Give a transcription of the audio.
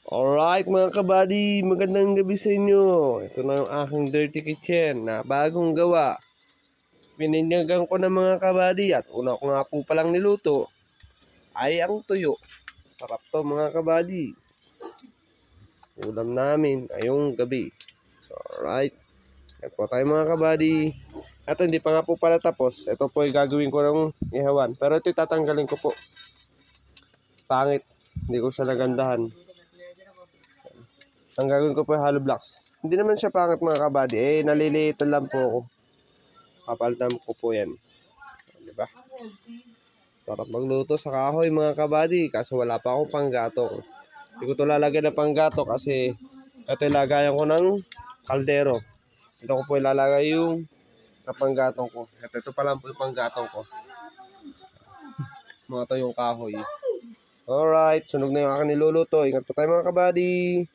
Alright mga kabady, magandang gabi sa inyo. Ito na yung aking dirty kitchen na bagong gawa. Pininyagan ko na mga kabady at una ko nga po palang niluto ay ang tuyo. Sarap to mga kabady. Ulam namin ngayong gabi. So, alright. Ito po tayo mga kabady. Ito hindi pa nga po pala tapos. Ito po ay gagawin ko ng ihawan. Pero ito tatanggalin ko po. Pangit. Hindi ko siya nagandahan. Ang gagawin ko po ay hollow blocks. Hindi naman siya pangit mga kabady. Naliliitan lang po ako. Kapalitan ko po yan. Diba? Sarap magluto sa kahoy mga kabady. Kaso wala pa akong panggatong. Hindi ko ito lalagyan ng panggatong kasi ito ilagayan ko ng kaldero. Ito ko po ilalagay yung panggatong ko. Ito pa lang po yung panggatong ko. Mga to yung kahoy. Alright. Sunog na yung aking niluluto. Ingat po tayo mga kabady.